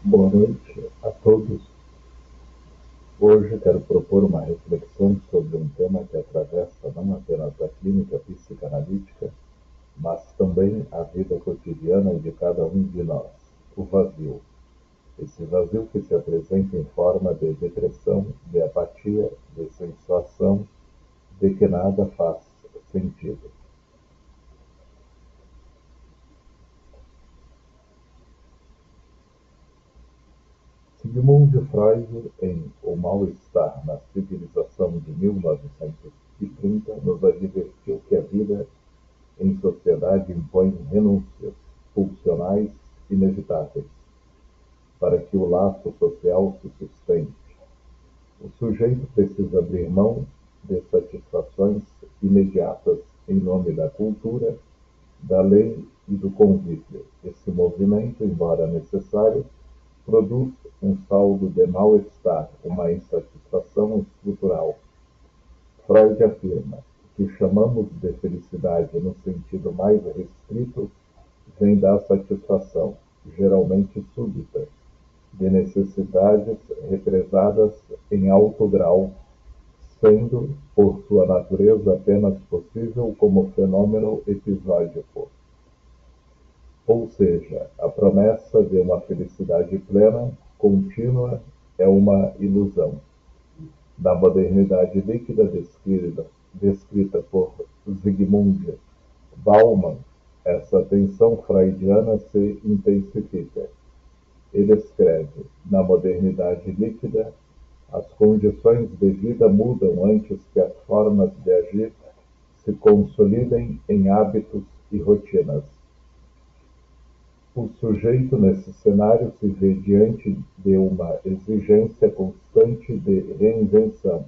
Boa noite a todos. Hoje quero propor uma reflexão sobre um tema que atravessa não apenas a clínica psicanalítica, mas também a vida cotidiana de cada um de nós, o vazio. Esse vazio que se apresenta em forma de depressão, de apatia, de sensação de que nada faz sentido. Sigmund Freud, em O Mal-Estar na Civilização de 1930, nos advertiu que a vida em sociedade impõe renúncias pulsionais inevitáveis para que o laço social se sustente. O sujeito precisa abrir mão de satisfações imediatas em nome da cultura, da lei e do convívio. Esse movimento, embora necessário, produz um saldo de mal-estar, uma insatisfação estrutural. Freud afirma que chamamos de felicidade no sentido mais restrito vem da satisfação, geralmente súbita, de necessidades represadas em alto grau, sendo, por sua natureza, apenas possível como fenômeno episódico. Ou seja, a promessa de uma felicidade plena, contínua, é uma ilusão. Na modernidade líquida descrita por Zygmunt Bauman, essa tensão freudiana se intensifica. Ele escreve: na modernidade líquida, as condições de vida mudam antes que as formas de agir se consolidem em hábitos e rotinas. O sujeito, nesse cenário, se vê diante de uma exigência constante de reinvenção,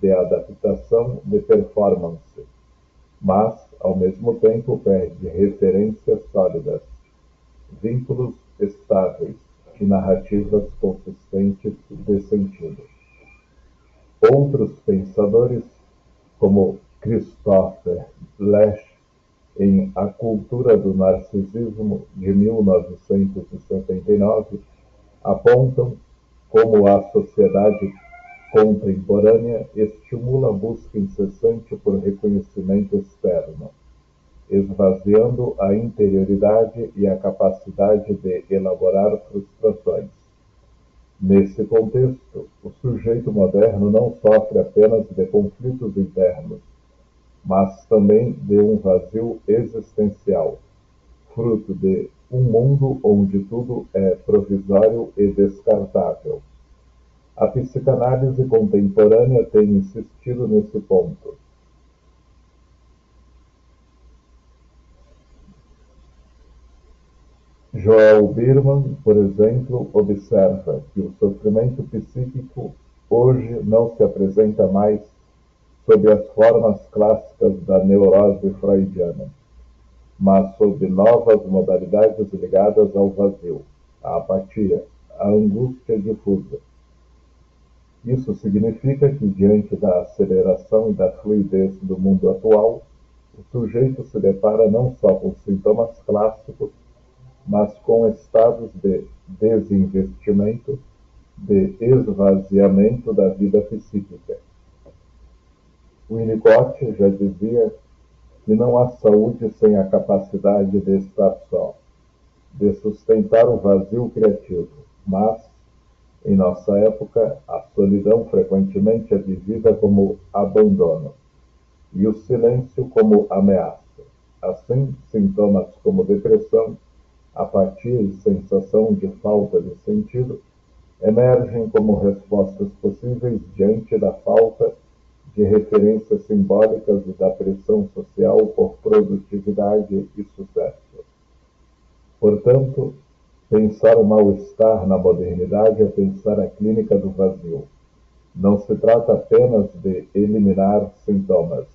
de adaptação, de performance, mas, ao mesmo tempo, perde referências sólidas, vínculos estáveis e narrativas consistentes de sentido. Outros pensadores, como Christopher Lasch, em A Cultura do Narcisismo, de 1979, apontam como a sociedade contemporânea estimula a busca incessante por reconhecimento externo, esvaziando a interioridade e a capacidade de elaborar frustrações. Nesse contexto, o sujeito moderno não sofre apenas de conflitos internos, mas também de um vazio existencial, fruto de um mundo onde tudo é provisório e descartável. A psicanálise contemporânea tem insistido nesse ponto. Joel Birman, por exemplo, observa que o sofrimento psíquico hoje não se apresenta mais sob as formas clássicas da neurose freudiana, mas sob novas modalidades ligadas ao vazio, à apatia, à angústia difusa. Isso significa que, diante da aceleração e da fluidez do mundo atual, o sujeito se depara não só com sintomas clássicos, mas com estados de desinvestimento, de esvaziamento da vida psíquica. Winnicott já dizia que não há saúde sem a capacidade de estar só, de sustentar o vazio criativo, mas, em nossa época, a solidão frequentemente é vivida como abandono e o silêncio como ameaça. Assim, sintomas como depressão, apatia e sensação de falta de sentido emergem como respostas possíveis diante da falta de referências simbólicas e da pressão social por produtividade e sucesso. Portanto, pensar o mal-estar na modernidade é pensar a clínica do vazio. Não se trata apenas de eliminar sintomas,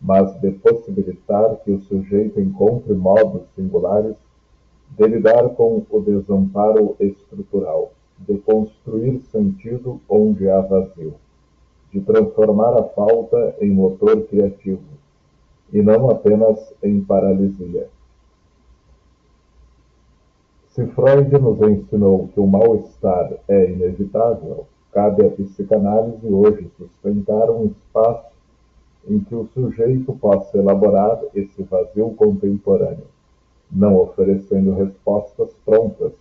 mas de possibilitar que o sujeito encontre modos singulares de lidar com o desamparo estrutural, de construir sentido onde há vazio, de transformar a falta em motor criativo, e não apenas em paralisia. Se Freud nos ensinou que o mal-estar é inevitável, cabe à psicanálise hoje sustentar um espaço em que o sujeito possa elaborar esse vazio contemporâneo, não oferecendo respostas prontas,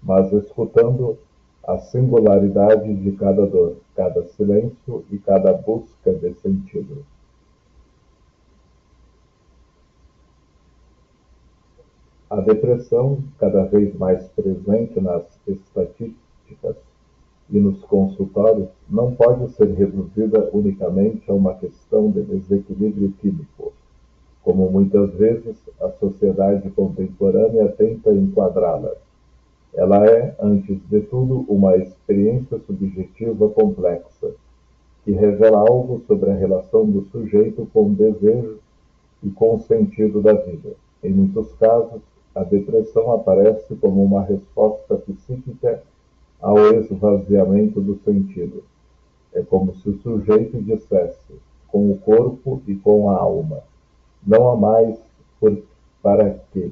mas escutando a singularidade de cada dor, cada silêncio e cada busca de sentido. A depressão, cada vez mais presente nas estatísticas e nos consultórios, não pode ser reduzida unicamente a uma questão de desequilíbrio químico, como muitas vezes a sociedade contemporânea tenta enquadrá-la. Ela é, antes de tudo, uma experiência subjetiva complexa, que revela algo sobre a relação do sujeito com o desejo e com o sentido da vida. Em muitos casos, a depressão aparece como uma resposta psíquica ao esvaziamento do sentido. É como se o sujeito dissesse, com o corpo e com a alma: não há mais para quê.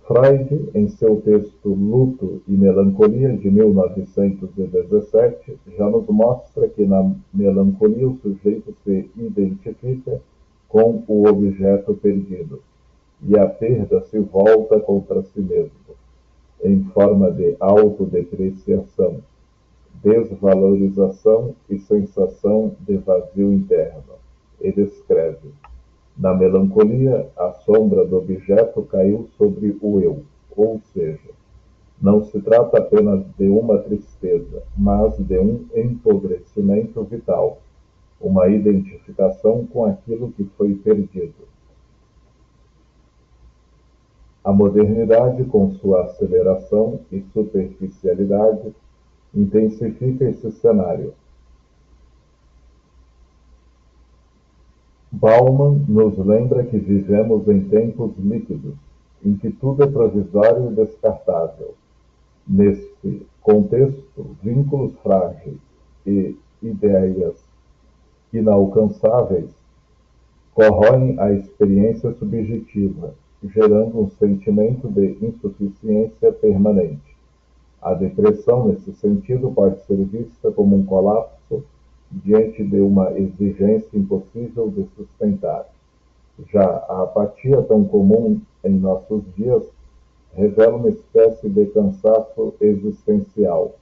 Freud, em seu texto Luto e Melancolia, de 1917, já nos mostra que na melancolia o sujeito se identifica com o objeto perdido, e a perda se volta contra si mesmo, em forma de autodepreciação, desvalorização e sensação de vazio interno. Ele escreve: na melancolia, a sombra do objeto caiu sobre o eu, ou seja, não se trata apenas de uma tristeza, mas de um empobrecimento vital, uma identificação com aquilo que foi perdido. A modernidade, com sua aceleração e superficialidade, intensifica esse cenário. Bauman nos lembra que vivemos em tempos líquidos, em que tudo é provisório e descartável. Nesse contexto, vínculos frágeis e ideias inalcançáveis corroem a experiência subjetiva, gerando um sentimento de insuficiência permanente. A depressão, nesse sentido, pode ser vista como um colapso diante de uma exigência impossível de sustentar. Já a apatia, tão comum em nossos dias, revela uma espécie de cansaço existencial.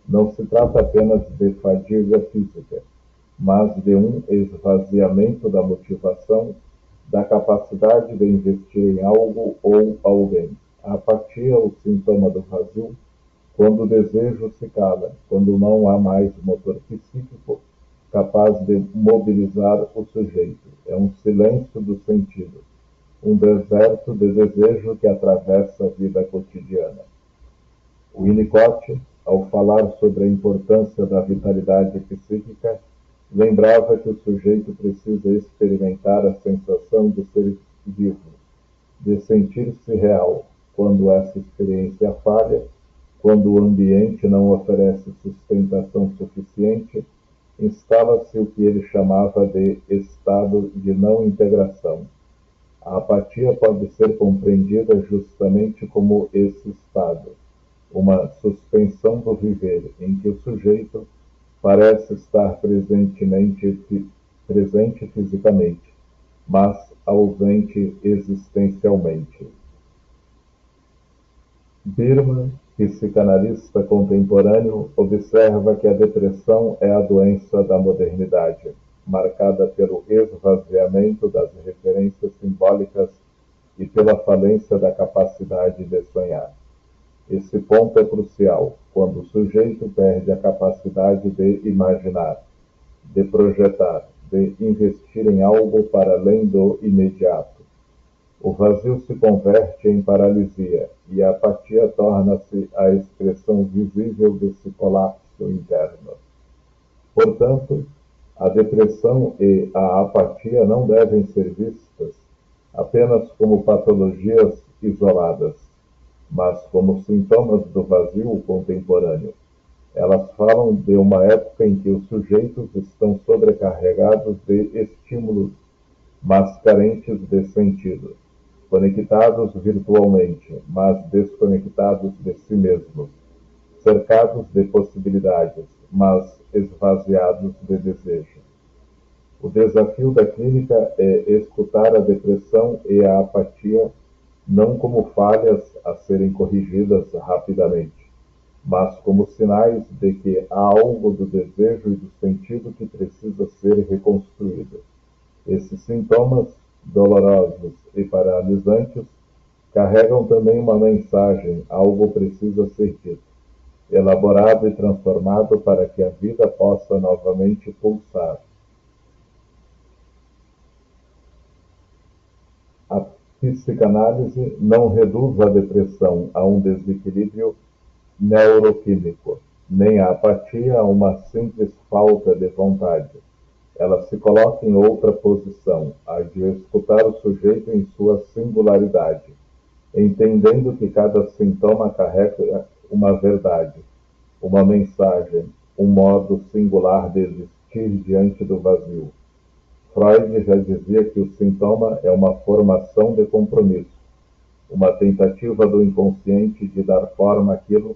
Não se trata apenas de fadiga física, mas de um esvaziamento da motivação, da capacidade de investir em algo ou alguém. A apatia é o sintoma do vazio, quando o desejo se cala, quando não há mais motor psíquico capaz de mobilizar o sujeito. É um silêncio do sentido, um deserto de desejo que atravessa a vida cotidiana. Winnicott, ao falar sobre a importância da vitalidade psíquica, lembrava que o sujeito precisa experimentar a sensação de ser vivo, de sentir-se real. Quando essa experiência falha, quando o ambiente não oferece sustentação suficiente, instala-se o que ele chamava de estado de não integração. A apatia pode ser compreendida justamente como esse estado, uma suspensão do viver, em que o sujeito parece estar presente fisicamente, mas ausente existencialmente. Birman, psicanalista contemporâneo, observa que a depressão é a doença da modernidade, marcada pelo esvaziamento das referências simbólicas e pela falência da capacidade de sonhar. Esse ponto é crucial, quando o sujeito perde a capacidade de imaginar, de projetar, de investir em algo para além do imediato. O vazio se converte em paralisia e a apatia torna-se a expressão visível desse colapso interno. Portanto, a depressão e a apatia não devem ser vistas apenas como patologias isoladas, mas como sintomas do vazio contemporâneo. Elas falam de uma época em que os sujeitos estão sobrecarregados de estímulos, mas carentes de sentido. conectados virtualmente, mas desconectados de si mesmos, cercados de possibilidades, mas esvaziados de desejo. O desafio da clínica é escutar a depressão e a apatia não como falhas a serem corrigidas rapidamente, mas como sinais de que há algo do desejo e do sentido que precisa ser reconstruído. Esses sintomas, dolorosos e paralisantes, carregam também uma mensagem, algo precisa ser dito, elaborado e transformado para que a vida possa novamente pulsar. A psicanálise não reduz a depressão a um desequilíbrio neuroquímico, nem a apatia a uma simples falta de vontade. Ela se coloca em outra posição, a de escutar o sujeito em sua singularidade, entendendo que cada sintoma carrega uma verdade, uma mensagem, um modo singular de existir diante do vazio. Freud já dizia que o sintoma é uma formação de compromisso, uma tentativa do inconsciente de dar forma àquilo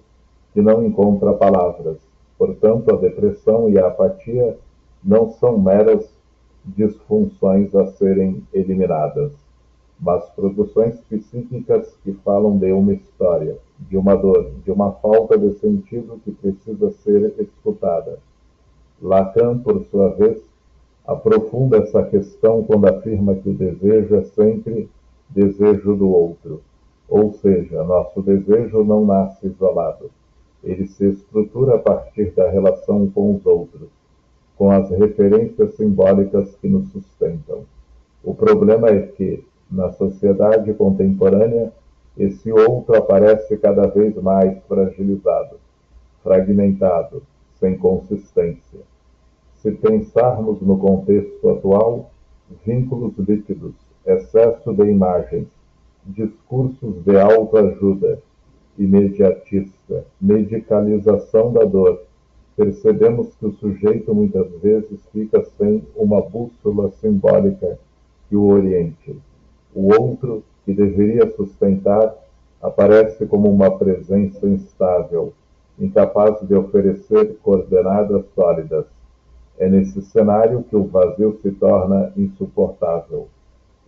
que não encontra palavras. Portanto, a depressão e a apatia não são meras disfunções a serem eliminadas, mas produções psíquicas que falam de uma história, de uma dor, de uma falta de sentido que precisa ser escutada. Lacan, por sua vez, aprofunda essa questão quando afirma que o desejo é sempre desejo do outro, ou seja, nosso desejo não nasce isolado. Ele se estrutura a partir da relação com os outros, com as referências simbólicas que nos sustentam. O problema é que, na sociedade contemporânea, esse outro aparece cada vez mais fragilizado, fragmentado, sem consistência. Se pensarmos no contexto atual, vínculos líquidos, excesso de imagens, discursos de autoajuda, imediatista, medicalização da dor, percebemos que o sujeito muitas vezes fica sem uma bússola simbólica que o oriente. O outro, que deveria sustentar, aparece como uma presença instável, incapaz de oferecer coordenadas sólidas. É nesse cenário que o vazio se torna insuportável.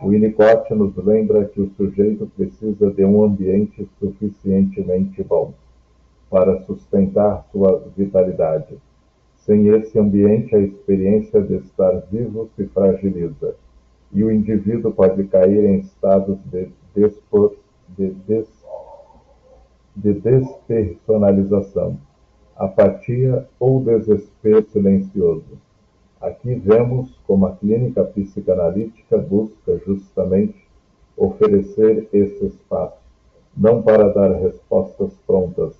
O Winnicott nos lembra que o sujeito precisa de um ambiente suficientemente bom para sustentar sua vitalidade. Sem esse ambiente, a experiência de estar vivo se fragiliza, e o indivíduo pode cair em estados de despersonalização, apatia ou desespero silencioso. Aqui vemos como a clínica psicanalítica busca justamente oferecer esse espaço, não para dar respostas prontas,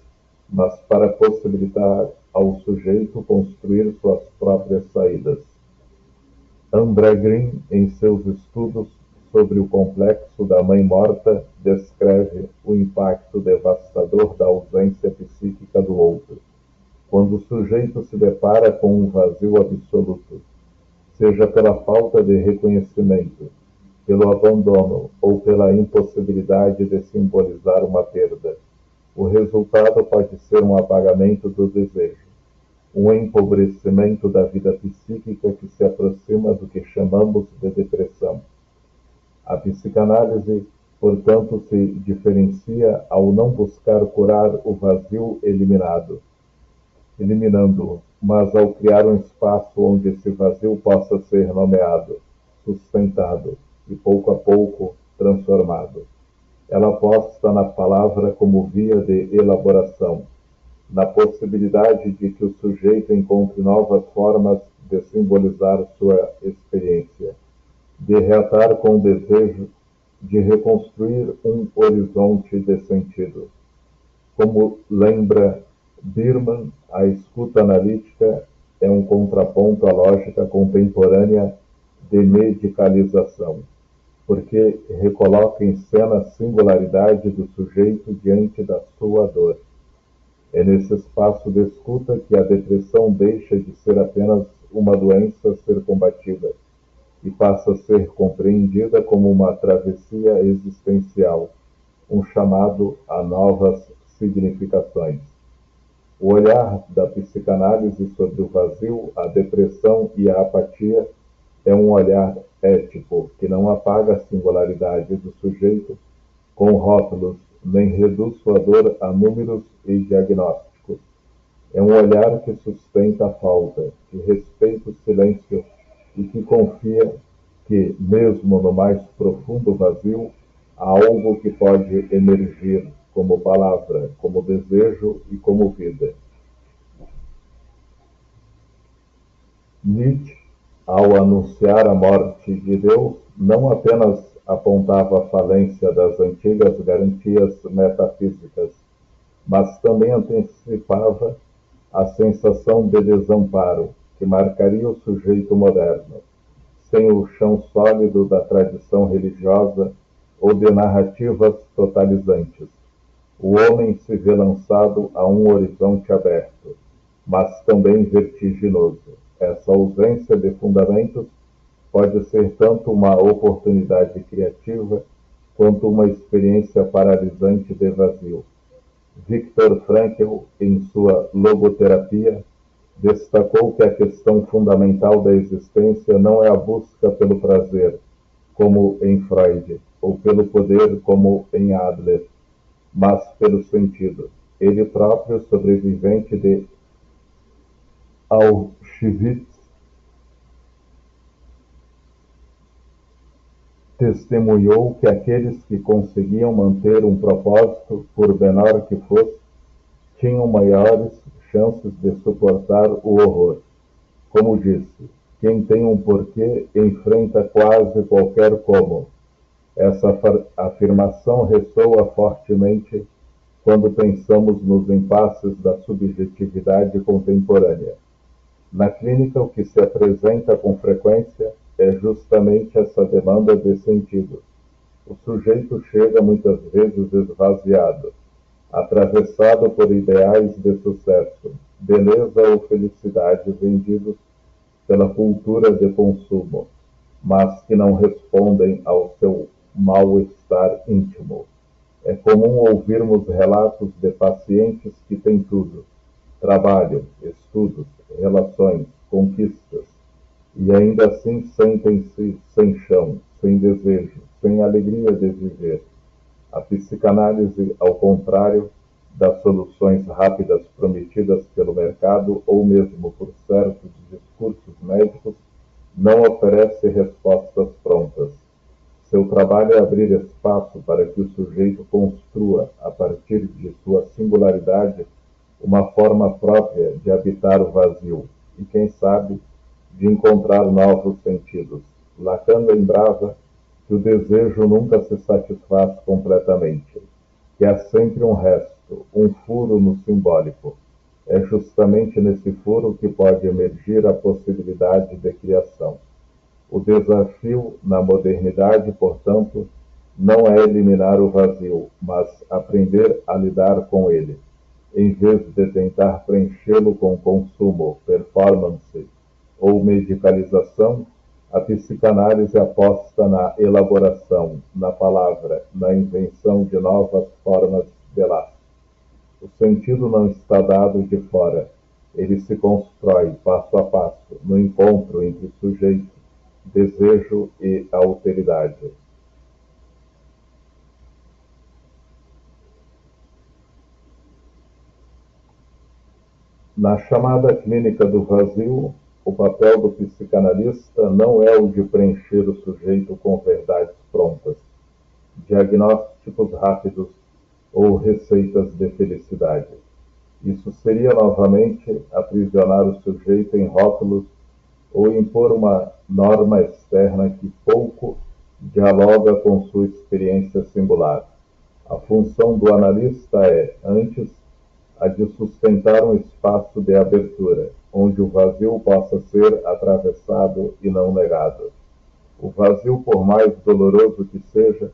mas para possibilitar ao sujeito construir suas próprias saídas. André Green, em seus estudos sobre o complexo da mãe morta, descreve o impacto devastador da ausência psíquica do outro, quando o sujeito se depara com um vazio absoluto, seja pela falta de reconhecimento, pelo abandono ou pela impossibilidade de simbolizar uma perda. O resultado pode ser um apagamento do desejo, um empobrecimento da vida psíquica que se aproxima do que chamamos de depressão. A psicanálise, portanto, se diferencia ao não buscar curar o vazio eliminando-o, mas ao criar um espaço onde esse vazio possa ser nomeado, sustentado e, pouco a pouco, transformado. Ela aposta na palavra como via de elaboração, na possibilidade de que o sujeito encontre novas formas de simbolizar sua experiência, de reatar com o desejo de reconstruir um horizonte de sentido. Como lembra Biermann, a escuta analítica é um contraponto à lógica contemporânea de medicalização, porque recoloca em cena a singularidade do sujeito diante da sua dor. É nesse espaço de escuta que a depressão deixa de ser apenas uma doença a ser combatida e passa a ser compreendida como uma travessia existencial, um chamado a novas significações. O olhar da psicanálise sobre o vazio, a depressão e a apatia é um olhar ético que não apaga a singularidade do sujeito com rótulos, nem reduz sua dor a números e diagnósticos. É um olhar que sustenta a falta, que respeita o silêncio e que confia que, mesmo no mais profundo vazio, há algo que pode emergir como palavra, como desejo e como vida. Nietzsche, ao anunciar a morte de Deus, não apenas apontava a falência das antigas garantias metafísicas, mas também antecipava a sensação de desamparo que marcaria o sujeito moderno, sem o chão sólido da tradição religiosa ou de narrativas totalizantes. O homem se vê lançado a um horizonte aberto, mas também vertiginoso. Essa ausência de fundamentos pode ser tanto uma oportunidade criativa quanto uma experiência paralisante de vazio. Viktor Frankl, em sua logoterapia, destacou que a questão fundamental da existência não é a busca pelo prazer, como em Freud, ou pelo poder, como em Adler, mas pelo sentido. Ele próprio, sobrevivente de Auschwitz, testemunhou que aqueles que conseguiam manter um propósito, por menor que fosse, tinham maiores chances de suportar o horror. Como disse, quem tem um porquê enfrenta quase qualquer como. Essa afirmação ressoa fortemente quando pensamos nos impasses da subjetividade contemporânea. Na clínica, o que se apresenta com frequência é justamente essa demanda de sentido. O sujeito chega muitas vezes esvaziado, atravessado por ideais de sucesso, beleza ou felicidade vendidos pela cultura de consumo, mas que não respondem ao seu mal-estar íntimo. É comum ouvirmos relatos de pacientes que têm tudo: trabalho, estudos, relações, conquistas, e ainda assim sentem-se sem chão, sem desejo, sem alegria de viver. A psicanálise, ao contrário das soluções rápidas prometidas pelo mercado ou mesmo por certos discursos médicos, não oferece respostas prontas. Seu trabalho é abrir espaço para que o sujeito construa, a partir de sua singularidade, uma forma própria de habitar o vazio e, quem sabe, de encontrar novos sentidos. Lacan lembrava que o desejo nunca se satisfaz completamente, que há sempre um resto, um furo no simbólico. É justamente nesse furo que pode emergir a possibilidade de criação. O desafio na modernidade, portanto, não é eliminar o vazio, mas aprender a lidar com ele, em vez de tentar preenchê-lo com consumo, performance ou medicalização. A psicanálise aposta na elaboração, na palavra, na invenção de novas formas de laço. O sentido não está dado de fora, ele se constrói passo a passo, no encontro entre sujeito, desejo e alteridade. Na chamada clínica do vazio, o papel do psicanalista não é o de preencher o sujeito com verdades prontas, diagnósticos rápidos ou receitas de felicidade. Isso seria novamente aprisionar o sujeito em rótulos ou impor uma norma externa que pouco dialoga com sua experiência singular. A função do analista é, antes, a de sustentar um espaço de abertura, onde o vazio possa ser atravessado e não negado. O vazio, por mais doloroso que seja,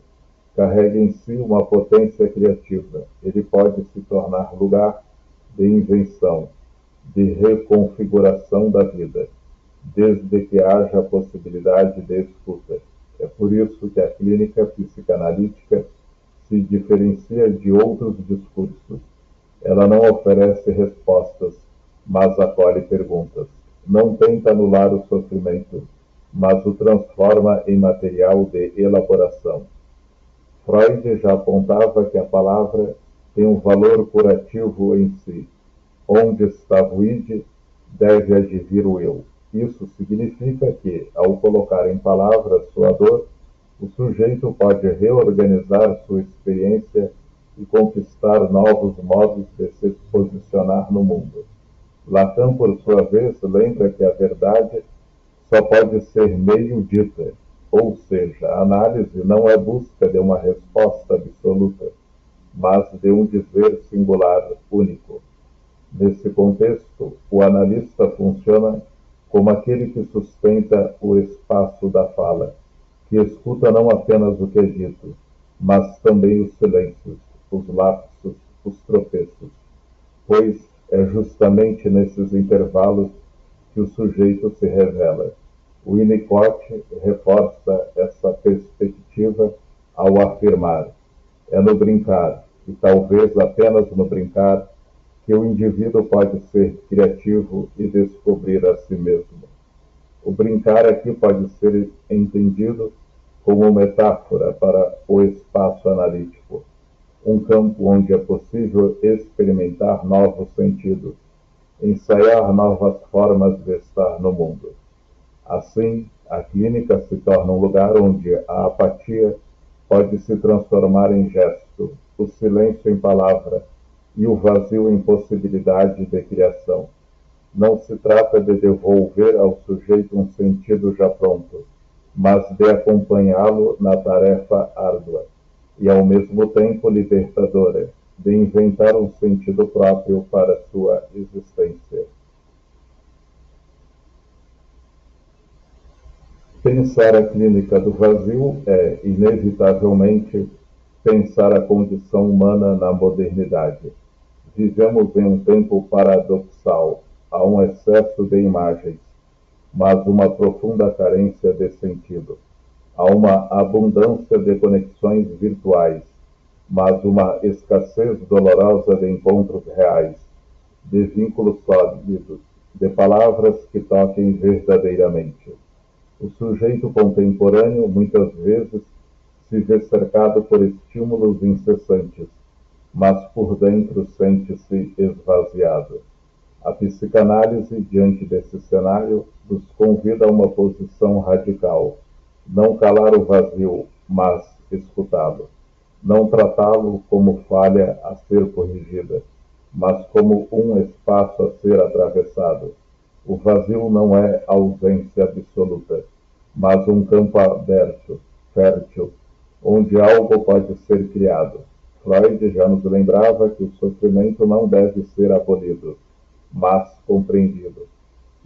carrega em si uma potência criativa. Ele pode se tornar lugar de invenção, de reconfiguração da vida. desde que haja a possibilidade de escuta. É por isso que a clínica psicanalítica se diferencia de outros discursos. Ela não oferece respostas, mas acolhe perguntas. Não tenta anular o sofrimento, mas o transforma em material de elaboração. Freud já apontava que a palavra tem um valor curativo em si. Onde estava o id, deve advir o eu. Isso significa que, ao colocar em palavras sua dor, o sujeito pode reorganizar sua experiência e conquistar novos modos de se posicionar no mundo. Lacan, por sua vez, lembra que a verdade só pode ser meio dita, ou seja, a análise não é busca de uma resposta absoluta, mas de um dizer singular único. Nesse contexto, o analista funciona como aquele que sustenta o espaço da fala, que escuta não apenas o que é dito, mas também os silêncios, os lapsos, os tropeços, pois é justamente nesses intervalos que o sujeito se revela. O Winnicott reforça essa perspectiva ao afirmar: é no brincar, e talvez apenas no brincar, que o indivíduo pode ser criativo e descobrir a si mesmo. O brincar aqui pode ser entendido como metáfora para o espaço analítico, um campo onde é possível experimentar novos sentidos, ensaiar novas formas de estar no mundo. Assim, a clínica se torna um lugar onde a apatia pode se transformar em gesto, o silêncio em palavra e o vazio em possibilidade de criação. Não se trata de devolver ao sujeito um sentido já pronto, mas de acompanhá-lo na tarefa árdua e, ao mesmo tempo, libertadora, de inventar um sentido próprio para sua existência. Pensar a clínica do vazio é, inevitavelmente, pensar a condição humana na modernidade. Vivemos em um tempo paradoxal. Há um excesso de imagens, mas uma profunda carência de sentido. Há uma abundância de conexões virtuais, mas uma escassez dolorosa de encontros reais, de vínculos sólidos, de palavras que toquem verdadeiramente. O sujeito contemporâneo, muitas vezes, se vê cercado por estímulos incessantes, mas por dentro sente-se esvaziado. A psicanálise, diante desse cenário, nos convida a uma posição radical. Não calar o vazio, mas escutá-lo. Não tratá-lo como falha a ser corrigida, mas como um espaço a ser atravessado. O vazio não é ausência absoluta, mas um campo aberto, fértil, onde algo pode ser criado. Freud já nos lembrava que o sofrimento não deve ser abolido, mas compreendido.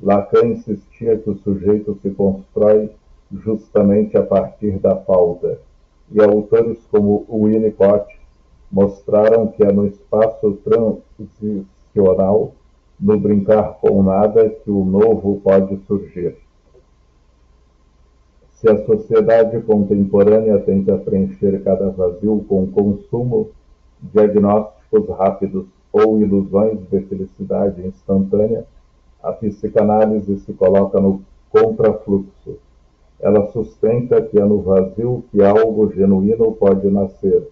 Lacan insistia que o sujeito se constrói justamente a partir da falta, e autores como Winnicott mostraram que é no espaço transicional, no brincar com nada, que o novo pode surgir. Se a sociedade contemporânea tenta preencher cada vazio com consumo, diagnósticos rápidos ou ilusões de felicidade instantânea, a psicanálise se coloca no contrafluxo. Ela sustenta que é no vazio que algo genuíno pode nascer.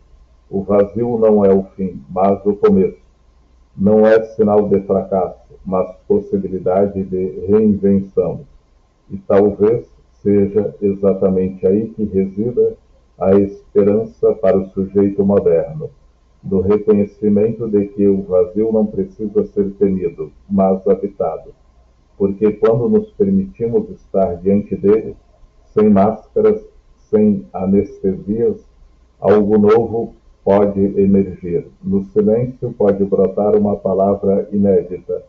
O vazio não é o fim, mas o começo. Não é sinal de fracasso, mas possibilidade de reinvenção. E talvez seja exatamente aí que resida a esperança para o sujeito moderno, no reconhecimento de que o vazio não precisa ser temido, mas habitado, porque quando nos permitimos estar diante dele, sem máscaras, sem anestesias, algo novo pode emergir. No silêncio pode brotar uma palavra inédita,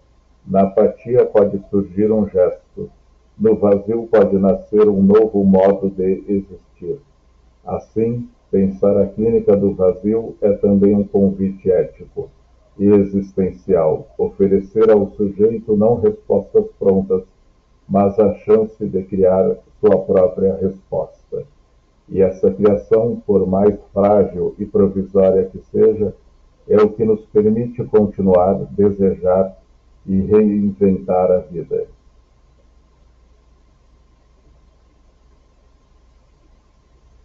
na apatia pode surgir um gesto, no vazio pode nascer um novo modo de existir. Assim, pensar a clínica do vazio é também um convite ético e existencial, oferecer ao sujeito não respostas prontas, mas a chance de criar sua própria resposta. E essa criação, por mais frágil e provisória que seja, é o que nos permite continuar, desejar e reinventar a vida.